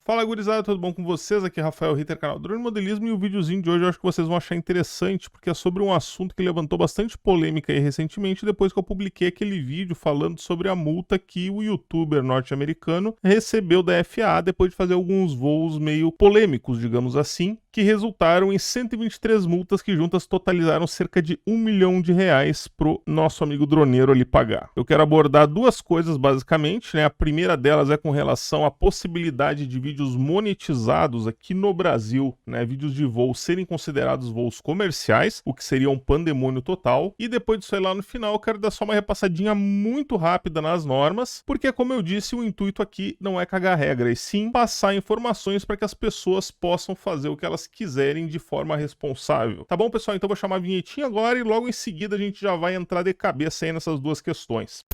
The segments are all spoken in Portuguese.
Fala gurizada, tudo bom com vocês? Aqui é Rafael Ritter, canal Drone Modelismo, e o videozinho de hoje eu acho que vocês vão achar interessante, porque é sobre um assunto que levantou bastante polêmica aí recentemente, depois que eu publiquei aquele vídeo falando sobre a multa que o youtuber norte-americano recebeu da FAA depois de fazer alguns voos meio polêmicos, digamos assim, que resultaram em 123 multas que juntas totalizaram cerca de R$1 milhão pro nosso amigo droneiro ali pagar. Eu quero abordar duas coisas basicamente, né? A primeira delas é com relação à possibilidade de vídeos monetizados aqui no Brasil, né? Vídeos de voo serem considerados voos comerciais, o que seria um pandemônio total. E depois disso aí lá no final eu quero dar só uma repassadinha muito rápida nas normas, porque como eu disse, o intuito aqui não é cagar regra, e sim passar informações para que as pessoas possam fazer o que elas quiserem de forma responsável. Tá bom, pessoal? Então vou chamar a vinhetinha agora e logo em seguida a gente já vai entrar de cabeça aí nessas duas questões.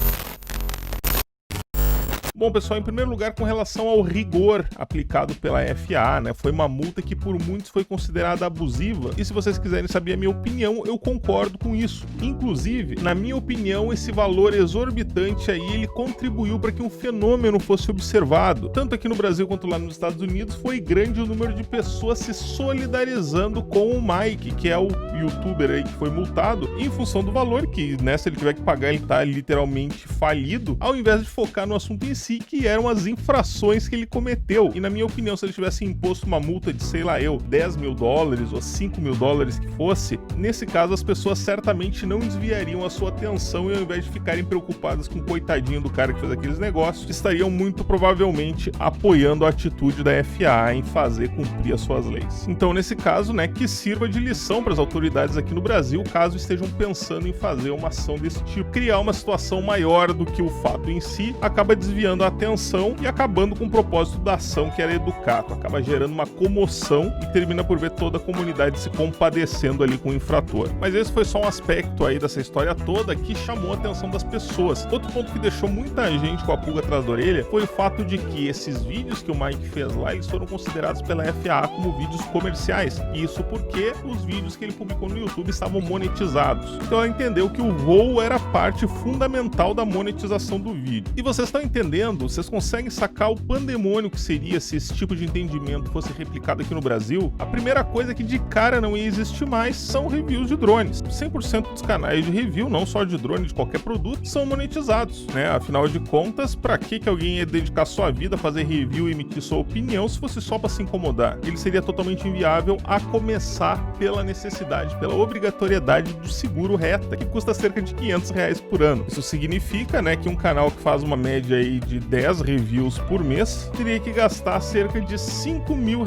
Bom, pessoal, em primeiro lugar, com relação ao rigor aplicado pela FAA, né? Foi uma multa que por muitos foi considerada abusiva, e se vocês quiserem saber a minha opinião, eu concordo com isso. Inclusive, na minha opinião, esse valor exorbitante aí, ele contribuiu para que um fenômeno fosse observado. Tanto aqui no Brasil quanto lá nos Estados Unidos, foi grande o número de pessoas se solidarizando com o Mike, que é o youtuber aí que foi multado, em função do valor que, né, se ele tiver que pagar, ele tá literalmente falido, ao invés de focar no assunto em si, que eram as infrações que ele cometeu. E na minha opinião, se ele tivesse imposto uma multa de, sei lá eu, $10 mil ou $5 mil que fosse, nesse caso as pessoas certamente não desviariam a sua atenção e ao invés de ficarem preocupadas com o coitadinho do cara que fez aqueles negócios, estariam muito provavelmente apoiando a atitude da FAA em fazer cumprir as suas leis. Então, nesse caso, né, que sirva de lição para as autoridades aqui no Brasil, caso estejam pensando em fazer uma ação desse tipo. Criar uma situação maior do que o fato em si acaba desviando a atenção e acabando com o propósito da ação, que era educar. Acaba gerando uma comoção e termina por ver toda a comunidade se compadecendo ali com o infrator. Mas esse foi só um aspecto aí dessa história toda que chamou a atenção das pessoas. Outro ponto que deixou muita gente com a pulga atrás da orelha foi o fato de que esses vídeos que o Mike fez lá, eles foram considerados pela FAA como vídeos comerciais. Isso porque os vídeos que ele publicou no YouTube estavam monetizados. Então ela entendeu que o voo era parte fundamental da monetização do vídeo. E vocês estão entendendo? Vocês conseguem sacar o pandemônio que seria se esse tipo de entendimento fosse replicado aqui no Brasil? A primeira coisa que de cara não ia existir mais são reviews de drones. 100% dos canais de review, não só de drone, de qualquer produto, são monetizados, né? Afinal de contas, pra que alguém ia dedicar sua vida a fazer review e emitir sua opinião se fosse só pra se incomodar? Ele seria totalmente inviável, a começar pela necessidade, pela obrigatoriedade do seguro reta, que custa cerca de R$500 por ano. Isso significa, né, que um canal que faz uma média aí de 10 reviews por mês, teria que gastar cerca de R$5 mil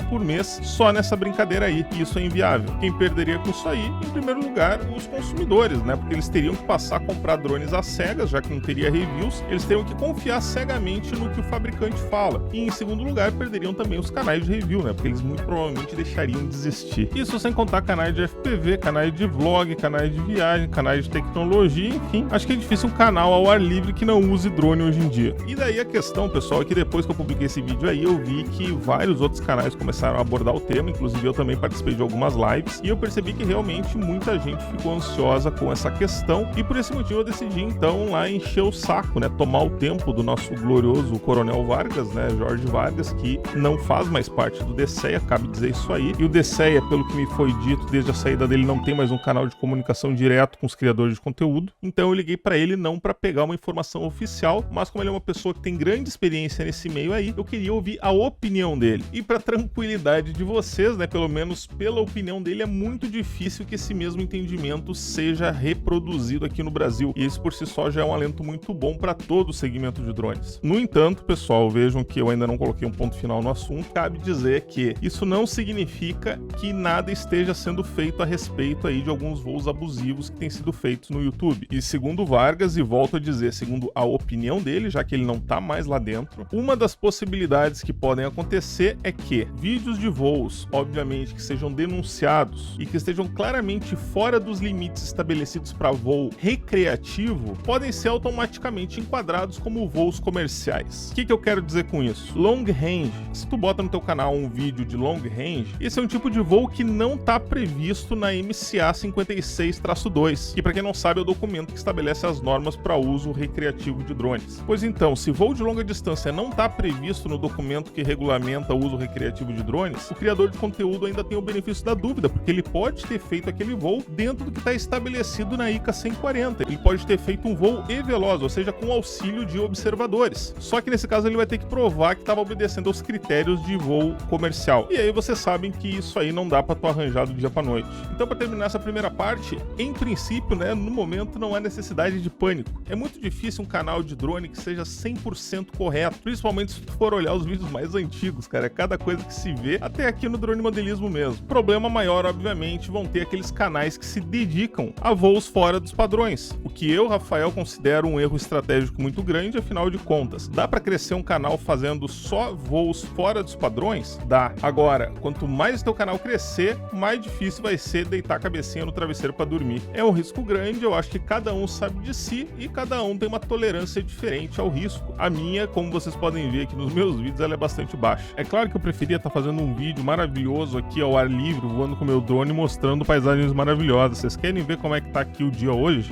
por mês só nessa brincadeira aí, e isso é inviável. Quem perderia com isso aí, em primeiro lugar, os consumidores, né, porque eles teriam que passar a comprar drones às cegas, já que não teria reviews, eles teriam que confiar cegamente no que o fabricante fala. E em segundo lugar, perderiam também os canais de review, né, porque eles muito provavelmente deixariam de existir. Isso sem contar canais de FPV, canais de vlog, canais de viagem, canais de tecnologia, enfim, acho que é difícil um canal ao ar livre que não use drone hoje em dia. E daí a questão, pessoal, é que depois que eu publiquei esse vídeo aí, eu vi que vários outros canais começaram a abordar o tema, inclusive eu também participei de algumas lives, e eu percebi que realmente muita gente ficou ansiosa com essa questão, e por esse motivo eu decidi então lá encher o saco, né, tomar o tempo do nosso glorioso Coronel Vargas, né, Jorge Vargas, que não faz mais parte do DCEA, cabe dizer isso aí, e o DCEA, pelo que me foi dito, desde a saída dele não tem mais um canal de comunicação direto com os criadores de conteúdo, então eu liguei para ele não para pegar uma informação oficial, mas como ele é uma pessoa que tem grande experiência nesse meio aí, eu queria ouvir a opinião dele. E para tranquilidade de vocês, né, pelo menos pela opinião dele, é muito difícil que esse mesmo entendimento seja reproduzido aqui no Brasil. E isso por si só já é um alento muito bom para todo o segmento de drones. No entanto, pessoal, vejam que eu ainda não coloquei um ponto final no assunto. Cabe dizer que isso não significa que nada esteja sendo feito a respeito aí de alguns voos abusivos que têm sido feitos no YouTube. E segundo Vargas, e volto a dizer, segundo a opinião dele, já que ele não tá mais lá dentro, uma das possibilidades que podem acontecer é que vídeos de voos, obviamente, que sejam denunciados e que estejam claramente fora dos limites estabelecidos para voo recreativo, podem ser automaticamente enquadrados como voos comerciais. O que eu quero dizer com isso? Long range. Se tu bota no teu canal um vídeo de long range, esse é um tipo de voo que não tá previsto na MCA 56-2, que para quem não sabe é o documento que estabelece as normas para uso recreativo de drones. Pois então, Então, se voo de longa distância não está previsto no documento que regulamenta o uso recreativo de drones, o criador de conteúdo ainda tem o benefício da dúvida, porque ele pode ter feito aquele voo dentro do que está estabelecido na ICA 140. Ele pode ter feito um voo e-veloz, ou seja, com auxílio de observadores. Só que nesse caso ele vai ter que provar que estava obedecendo aos critérios de voo comercial. E aí vocês sabem que isso aí não dá para tu arranjar do dia para noite. Então, para terminar essa primeira parte, em princípio, né, no momento não há necessidade de pânico. É muito difícil um canal de drone que seja 100% correto, principalmente se tu for olhar os vídeos mais antigos, cara. É cada coisa que se vê, até aqui no drone modelismo mesmo. Problema maior, obviamente, vão ter aqueles canais que se dedicam a voos fora dos padrões, o que eu, Rafael, considero um erro estratégico muito grande, afinal de contas. Dá para crescer um canal fazendo só voos fora dos padrões? Dá. Agora, quanto mais teu canal crescer, mais difícil vai ser deitar a cabecinha no travesseiro para dormir. É um risco grande, eu acho que cada um sabe de si e cada um tem uma tolerância diferente ao risco. A minha, como vocês podem ver aqui nos meus vídeos, ela é bastante baixa. É claro que eu preferia estar fazendo um vídeo maravilhoso aqui ao ar livre, voando com meu drone, mostrando paisagens maravilhosas. Vocês querem ver como é que tá aqui o dia hoje?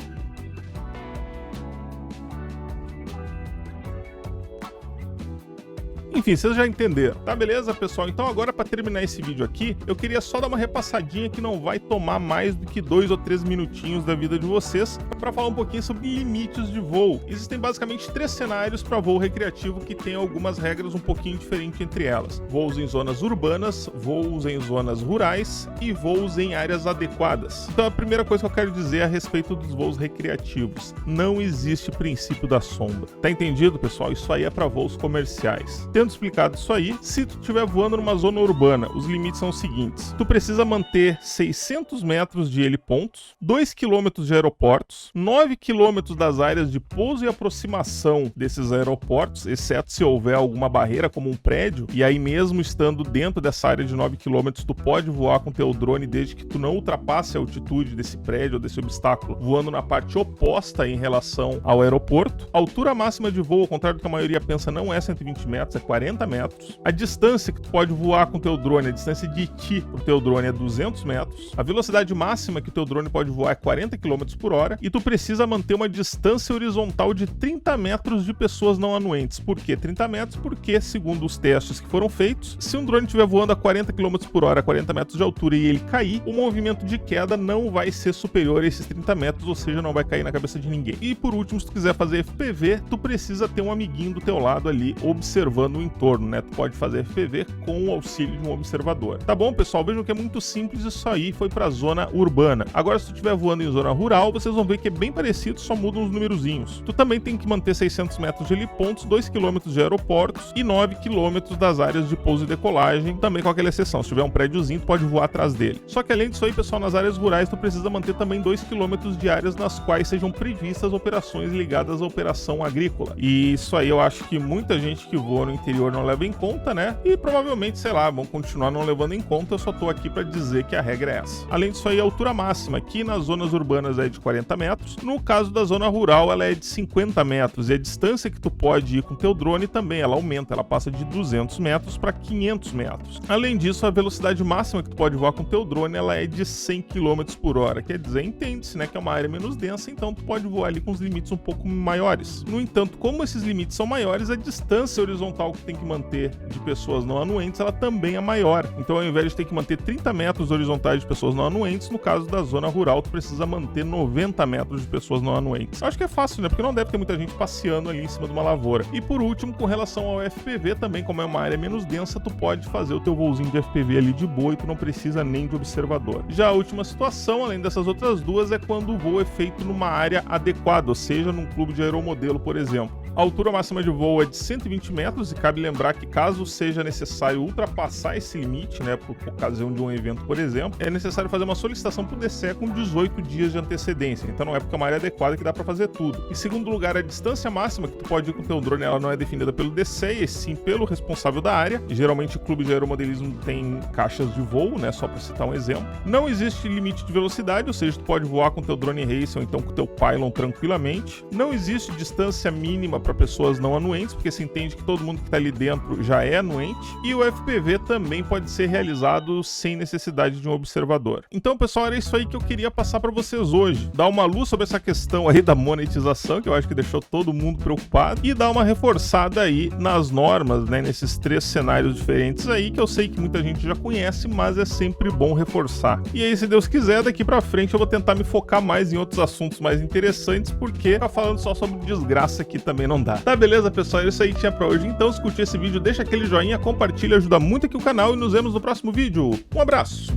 Enfim, vocês já entenderam. Tá, beleza, pessoal? Então agora, para terminar esse vídeo aqui, eu queria só dar uma repassadinha que não vai tomar mais do que 2 ou 3 minutinhos da vida de vocês, para falar um pouquinho sobre limites de voo. Existem basicamente 3 cenários para voo recreativo que tem algumas regras um pouquinho diferentes entre elas. Voos em zonas urbanas, voos em zonas rurais e voos em áreas adequadas. Então a primeira coisa que eu quero dizer a respeito dos voos recreativos: não existe princípio da sombra. Tá entendido, pessoal? Isso aí é para voos comerciais. Tendo explicado isso aí, se tu estiver voando numa zona urbana, os limites são os seguintes: tu precisa manter 600 metros de helipontos, 2 km de aeroportos, 9 km das áreas de pouso e aproximação desses aeroportos, exceto se houver alguma barreira como um prédio, e aí mesmo estando dentro dessa área de 9 km, tu pode voar com teu drone desde que tu não ultrapasse a altitude desse prédio ou desse obstáculo, voando na parte oposta em relação ao aeroporto. A altura máxima de voo, ao contrário do que a maioria pensa, não é 120 metros, é 40 metros. A distância que tu pode voar com o teu drone, a distância de ti pro teu drone é 200 metros. A velocidade máxima que o teu drone pode voar é 40 km por hora. E tu precisa manter uma distância horizontal de 30 metros de pessoas não anuentes. Por que 30 metros? Porque, segundo os testes que foram feitos, se um drone estiver voando a 40 km por hora, a 40 metros de altura, e ele cair, o movimento de queda não vai ser superior a esses 30 metros, ou seja, não vai cair na cabeça de ninguém. E por último, se tu quiser fazer FPV, tu precisa ter um amiguinho do teu lado ali, observando o entorno, né? Tu pode fazer FPV com o auxílio de um observador. Tá bom, pessoal? Vejam que é muito simples, isso aí foi pra zona urbana. Agora, se tu estiver voando em zona rural, vocês vão ver que é bem parecido, só mudam os numerozinhos. Tu também tem que manter 600 metros de helipontos, 2 km de aeroportos e 9 km das áreas de pouso e decolagem, também com aquela exceção. Se tiver um prédiozinho, tu pode voar atrás dele. Só que além disso aí, pessoal, nas áreas rurais, tu precisa manter também 2 km de áreas nas quais sejam previstas operações ligadas à operação agrícola. E isso aí eu acho que muita gente que voa no interior não leva em conta, né? E provavelmente, sei lá, vão continuar não levando em conta. Eu só tô aqui para dizer que a regra é essa. Além disso aí, a altura máxima aqui nas zonas urbanas é de 40 metros. No caso da zona rural, ela é de 50 metros. E a distância que tu pode ir com teu drone também, ela aumenta. Ela passa de 200 metros para 500 metros. Além disso, a velocidade máxima que tu pode voar com teu drone, ela é de 100 km por hora. Quer dizer, entende-se, né, que é uma área menos densa, então tu pode voar ali com os limites um pouco maiores. No entanto, como esses limites são maiores, a distância horizontal que tem que manter de pessoas não anuentes, ela também é maior. Então, ao invés de ter que manter 30 metros horizontais de pessoas não anuentes, no caso da zona rural, tu precisa manter 90 metros de pessoas não anuentes. Acho que é fácil, né? Porque não deve ter muita gente passeando ali em cima de uma lavoura. E por último, com relação ao FPV, também, como é uma área menos densa, tu pode fazer o teu voozinho de FPV ali de boa e tu não precisa nem de observador. Já a última situação, além dessas outras duas, é quando o voo é feito numa área adequada, ou seja, num clube de aeromodelo, por exemplo. A altura máxima de voo é de 120 metros e cabe lembrar que, caso seja necessário ultrapassar esse limite, né, por ocasião de um evento, por exemplo, é necessário fazer uma solicitação para o DCE com 18 dias de antecedência. Então não é porque é uma área adequada que dá para fazer tudo. Em segundo lugar, a distância máxima que tu pode ir com o teu drone, ela não é definida pelo DCE, e sim pelo responsável da área. E, geralmente, o clube de aeromodelismo tem caixas de voo, né, só para citar um exemplo. Não existe limite de velocidade, ou seja, tu pode voar com o teu drone race ou então com o teu pylon tranquilamente. Não existe distância mínima para pessoas não anuentes, porque se entende que todo mundo que está ali ali dentro já é anuente, e o FPV também pode ser realizado sem necessidade de um observador. Então, pessoal, era isso aí que eu queria passar para vocês hoje. Dar uma luz sobre essa questão aí da monetização, que eu acho que deixou todo mundo preocupado, e dar uma reforçada aí nas normas, né, nesses 3 cenários diferentes aí, que eu sei que muita gente já conhece, mas é sempre bom reforçar. E aí, se Deus quiser, daqui pra frente eu vou tentar me focar mais em outros assuntos mais interessantes, porque ficar falando só sobre desgraça aqui também não dá. Tá, beleza, pessoal? Isso aí tinha pra hoje. Então, se curtiu esse vídeo, deixa aquele joinha, compartilha, ajuda muito aqui o canal e nos vemos no próximo vídeo. Um abraço!